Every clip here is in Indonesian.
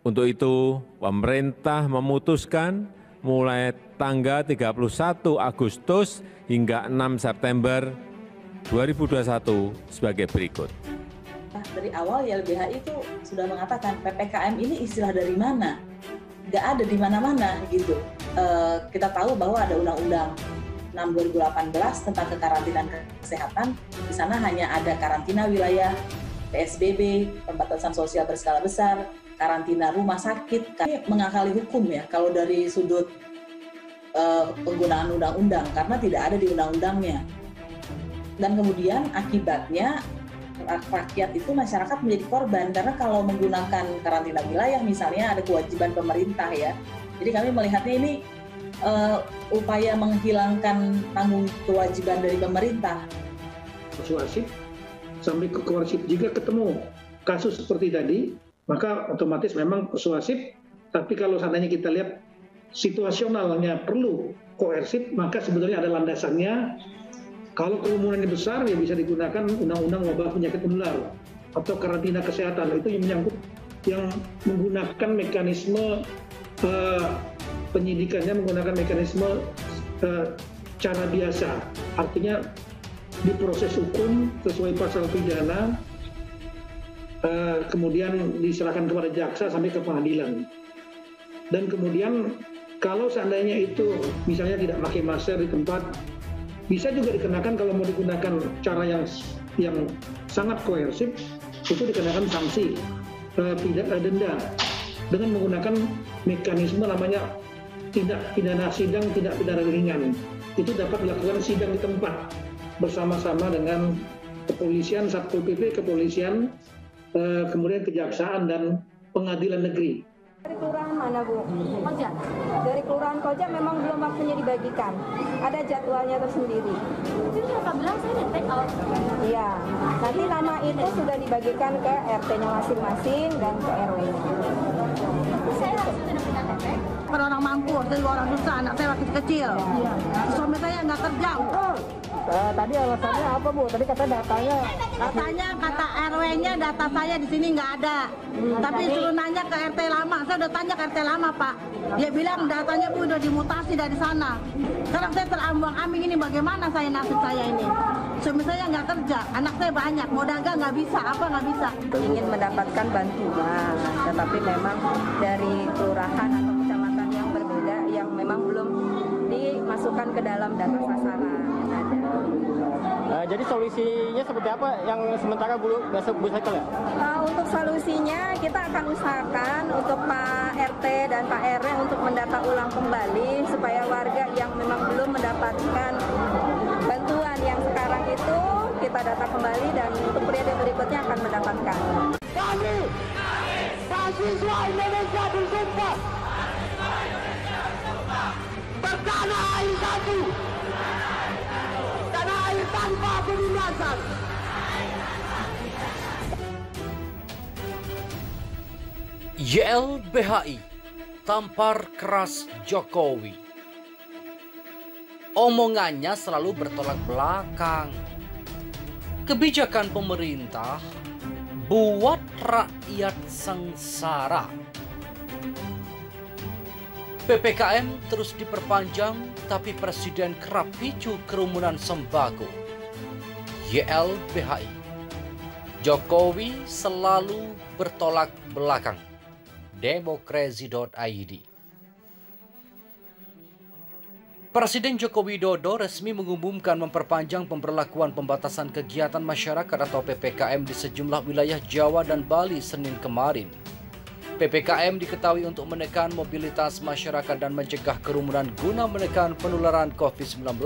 Untuk itu, pemerintah memutuskan mulai tanggal 31 Agustus hingga 6 September 2021 sebagai berikut. Dari awal YLBHI itu sudah mengatakan PPKM ini istilah dari mana? Nggak ada di mana-mana gitu. Kita tahu bahwa ada Undang-Undang 6 2018 tentang kekarantinaan kesehatan. Di sana hanya ada karantina wilayah, PSBB, pembatasan sosial berskala besar, karantina rumah sakit. Kami mengakali hukum ya kalau dari sudut penggunaan undang-undang karena tidak ada di undang-undangnya. Dan kemudian akibatnya rakyat itu masyarakat menjadi korban karena kalau menggunakan karantina wilayah misalnya ada kewajiban pemerintah ya. Jadi kami melihatnya ini upaya menghilangkan tanggung kewajiban dari pemerintah. Persuasif sampai ke koersif jika ketemu kasus seperti tadi, maka otomatis memang persuasif. Tapi kalau seandainya kita lihat situasionalnya perlu koersif, maka sebetulnya ada landasannya. Kalau kerumunannya besar, ya bisa digunakan undang-undang wabah penyakit menular atau karantina kesehatan. Itu yang menyangkut yang menggunakan mekanisme penyidikannya menggunakan mekanisme cara biasa. Artinya diproses hukum sesuai pasal pidana, kemudian diserahkan kepada jaksa sampai ke pengadilan. Dan kemudian kalau seandainya itu misalnya tidak pakai masker di tempat, bisa juga dikenakan kalau mau digunakan cara yang sangat koersif, itu dikenakan sanksi denda dengan menggunakan mekanisme namanya tindak pidana sidang, tindak pidana ringan. Itu dapat dilakukan sidang di tempat bersama-sama dengan kepolisian, Satpol PP, kepolisian, kemudian kejaksaan dan pengadilan negeri. Dari kelurahan mana Bu? Koja. Dari kelurahan Koja memang belum waktunya dibagikan. Ada jadwalnya tersendiri. Tapi Bapak bilang saya di take out. Iya. Nanti nama itu sudah dibagikan ke RT-nya masing-masing dan ke RW-nya. Saya langsung tidak punya KTP. Pada orang mampu, saya orang susah, anak saya masih kecil. Iya. Suami saya nggak kerja. Tadi alasannya apa Bu? Tadi kata datanya. Katanya kata RW-nya data saya di sini nggak ada. Tapi suruh nanya ke RT lama. Saya udah tanya ke RT lama Pak. Dia bilang datanya Bu udah dimutasi dari sana. Sekarang saya terambang-ambing ini bagaimana saya nasib saya ini. Suami saya nggak kerja, anak saya banyak, mau dagang nggak bisa, apa nggak bisa. Ingin mendapatkan bantuan, tetapi memang dari kelurahan atau kecamatan yang berbeda yang memang belum dimasukkan ke dalam data sasaran. Jadi solusinya seperti apa yang sementara besok Bu Cycle ya? Untuk solusinya kita akan usahakan untuk Pak RT dan Pak RW untuk mendata ulang kembali supaya warga yang memang belum mendapatkan bantuan yang sekarang itu kita data kembali dan untuk periode berikutnya akan mendapatkan. Kami, mahasiswa Indonesia bersumpah bertanah air satu, tanah air tanpa penindasan. YLBHI tampar keras Jokowi. Omongannya selalu bertolak belakang. Kebijakan pemerintah buat rakyat sengsara. PPKM terus diperpanjang, tapi Presiden kerap picu kerumunan sembako. YLBHI, Jokowi selalu bertolak belakang. Demokrasi.id. Presiden Joko Widodo resmi mengumumkan memperpanjang pemberlakuan pembatasan kegiatan masyarakat atau PPKM di sejumlah wilayah Jawa dan Bali Senin kemarin. PPKM diketahui untuk menekan mobilitas masyarakat dan mencegah kerumunan guna menekan penularan COVID-19.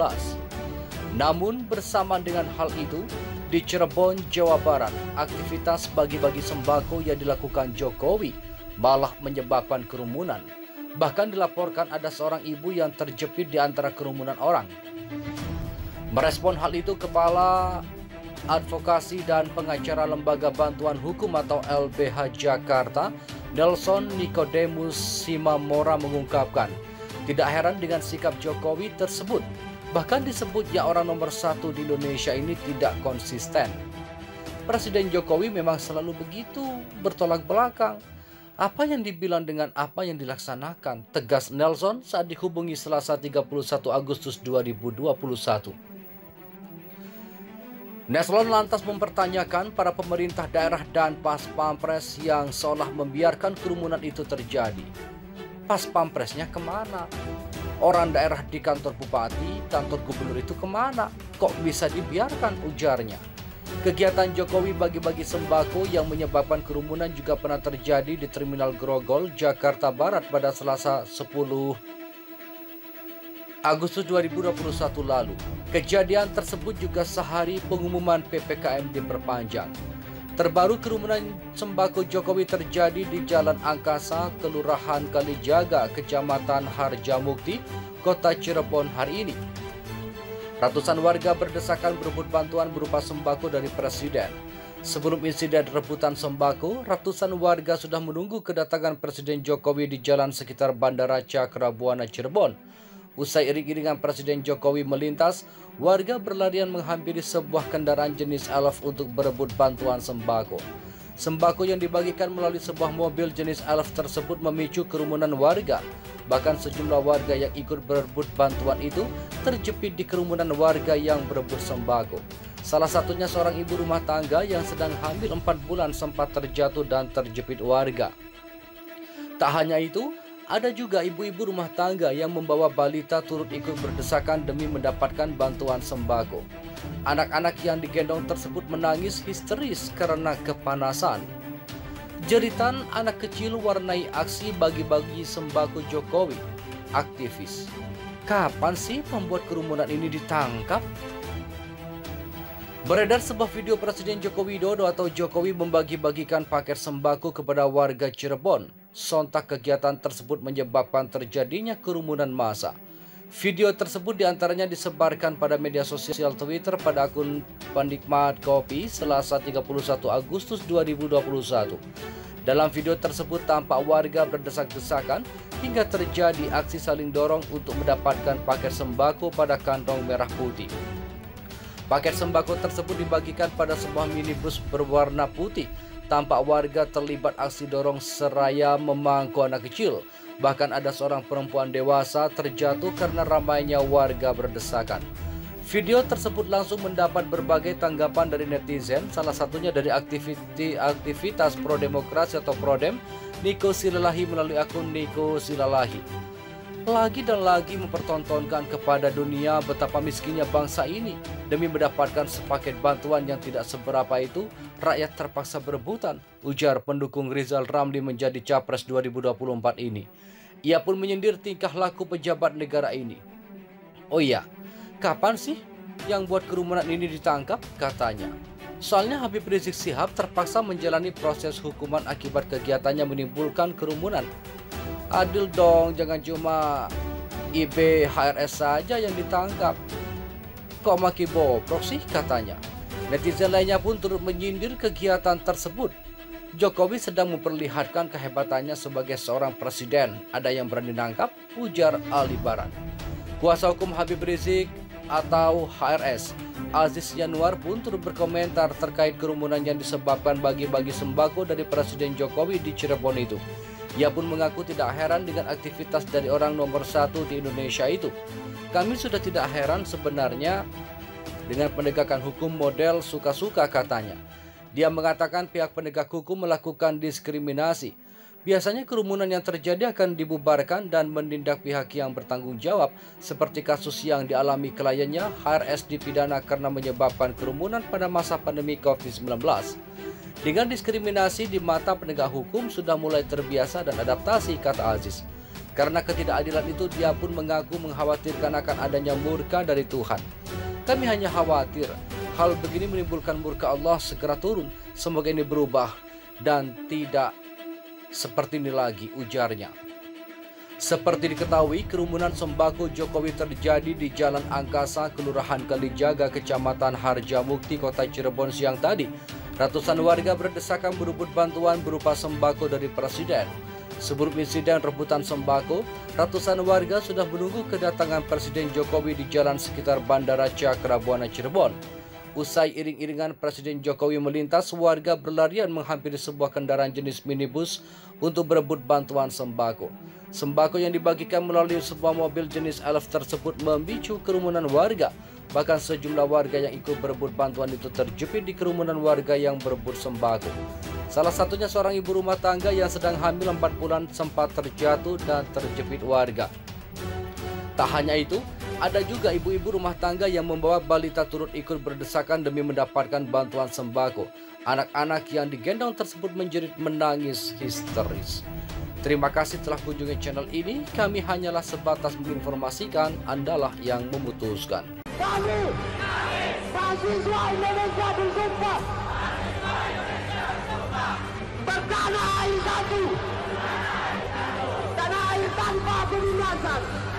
Namun bersamaan dengan hal itu, di Cirebon, Jawa Barat, aktivitas bagi-bagi sembako yang dilakukan Jokowi malah menyebabkan kerumunan. Bahkan dilaporkan ada seorang ibu yang terjepit di antara kerumunan orang. Merespon hal itu, Kepala Advokasi dan Pengacara Lembaga Bantuan Hukum atau LBH Jakarta, Nelson Nicodemus Simamora mengungkapkan, tidak heran dengan sikap Jokowi tersebut. Bahkan disebutnya orang nomor satu di Indonesia ini tidak konsisten. Presiden Jokowi memang selalu begitu, bertolak belakang. Apa yang dibilang dengan apa yang dilaksanakan, tegas Nelson saat dihubungi Selasa 31 Agustus 2021. Nelson lantas mempertanyakan para pemerintah daerah dan pas pampres yang seolah membiarkan kerumunan itu terjadi. Pas pampresnya kemana? Orang daerah di kantor bupati, kantor gubernur itu kemana? Kok bisa dibiarkan, ujarnya. Kegiatan Jokowi bagi-bagi sembako yang menyebabkan kerumunan juga pernah terjadi di Terminal Grogol, Jakarta Barat pada Selasa 10 Agustus 2021 lalu. Kejadian tersebut juga sehari pengumuman PPKM diperpanjang. Terbaru kerumunan sembako Jokowi terjadi di Jalan Angkasa, Kelurahan Kalijaga, Kecamatan Harjamukti, Kota Cirebon hari ini. Ratusan warga berdesakan berebut bantuan berupa sembako dari Presiden. Sebelum insiden rebutan sembako, ratusan warga sudah menunggu kedatangan Presiden Jokowi di jalan sekitar Bandara Cakrabuana Cirebon. Usai iring-iringan Presiden Jokowi melintas, warga berlarian menghampiri sebuah kendaraan jenis Elf untuk berebut bantuan sembako. Sembako yang dibagikan melalui sebuah mobil jenis Elf tersebut memicu kerumunan warga. Bahkan sejumlah warga yang ikut berebut bantuan itu terjepit di kerumunan warga yang berebut sembako. Salah satunya seorang ibu rumah tangga yang sedang hamil 4 bulan sempat terjatuh dan terjepit warga. Tak hanya itu, ada juga ibu-ibu rumah tangga yang membawa balita turut ikut berdesakan demi mendapatkan bantuan sembako. Anak-anak yang digendong tersebut menangis histeris karena kepanasan. Jeritan anak kecil warnai aksi bagi-bagi sembako Jokowi. Aktivis, kapan sih membuat kerumunan ini ditangkap? Beredar sebuah video Presiden Joko Widodo atau Jokowi membagi-bagikan paket sembako kepada warga Cirebon. Sontak kegiatan tersebut menyebabkan terjadinya kerumunan massa. Video tersebut diantaranya disebarkan pada media sosial Twitter pada akun penikmat kopi Selasa 31 Agustus 2021. Dalam video tersebut tampak warga berdesak-desakan hingga terjadi aksi saling dorong untuk mendapatkan paket sembako pada kantong merah putih. Paket sembako tersebut dibagikan pada sebuah minibus berwarna putih. Tampak warga terlibat aksi dorong seraya memangku anak kecil. Bahkan ada seorang perempuan dewasa terjatuh karena ramainya warga berdesakan. Video tersebut langsung mendapat berbagai tanggapan dari netizen, salah satunya dari aktivitas pro-demokrasi atau Prodem, Niko Silalahi melalui akun Niko Silalahi. Lagi dan lagi mempertontonkan kepada dunia betapa miskinnya bangsa ini. Demi mendapatkan sepaket bantuan yang tidak seberapa itu, rakyat terpaksa berebutan, ujar pendukung Rizal Ramli menjadi Capres 2024 ini. Ia pun menyindir tingkah laku pejabat negara ini. Oh iya, kapan sih yang buat kerumunan ini ditangkap? Katanya. Soalnya Habib Rizik Syihab terpaksa menjalani proses hukuman akibat kegiatannya menimbulkan kerumunan. Adil dong, jangan cuma IB HRS saja yang ditangkap. Kok makin bobrok sih, katanya. Netizen lainnya pun turut menyindir kegiatan tersebut. Jokowi sedang memperlihatkan kehebatannya sebagai seorang presiden. Ada yang berani nangkap, ujar Ali Baran. Kuasa hukum Habib Rizik atau HRS, Aziz Yanuar pun turut berkomentar terkait kerumunan yang disebabkan bagi-bagi sembako dari Presiden Jokowi di Cirebon itu. Ia pun mengaku tidak heran dengan aktivitas dari orang nomor 1 di Indonesia itu. Kami sudah tidak heran sebenarnya dengan penegakan hukum model suka-suka, katanya. Dia mengatakan pihak penegak hukum melakukan diskriminasi. Biasanya kerumunan yang terjadi akan dibubarkan dan menindak pihak yang bertanggung jawab, seperti kasus yang dialami kliennya. HRS dipidana karena menyebabkan kerumunan pada masa pandemi COVID-19. Dengan diskriminasi di mata penegak hukum sudah mulai terbiasa dan adaptasi, kata Aziz. Karena ketidakadilan itu dia pun mengaku mengkhawatirkan akan adanya murka dari Tuhan. Kami hanya khawatir hal begini menimbulkan murka Allah segera turun. Semoga ini berubah dan tidak seperti ini lagi, ujarnya. Seperti diketahui, kerumunan sembako Jokowi terjadi di Jalan Angkasa, Kelurahan Kalijaga, Kecamatan Harjamukti, Kota Cirebon siang tadi. Ratusan warga berdesakan berebut bantuan berupa sembako dari Presiden. Sebelum insiden rebutan sembako, ratusan warga sudah menunggu kedatangan Presiden Jokowi di jalan sekitar Bandara Cakrabuana Cirebon. Usai iring-iringan Presiden Jokowi melintas, warga berlarian menghampiri sebuah kendaraan jenis minibus untuk berebut bantuan sembako. Sembako yang dibagikan melalui sebuah mobil jenis Elf tersebut memicu kerumunan warga. Bahkan sejumlah warga yang ikut berebut bantuan itu terjepit di kerumunan warga yang berebut sembako. Salah satunya seorang ibu rumah tangga yang sedang hamil 4 bulan sempat terjatuh dan terjepit warga. Tak hanya itu, ada juga ibu-ibu rumah tangga yang membawa balita turut ikut berdesakan demi mendapatkan bantuan sembako. Anak-anak yang digendong tersebut menjerit menangis histeris. Terima kasih telah kunjungi channel ini. Kami hanyalah sebatas menginformasikan, Andalah yang memutuskan. Kami, mahasiswa Indonesia bersumpah bertanah air satu, tanah air tanpa penindasan.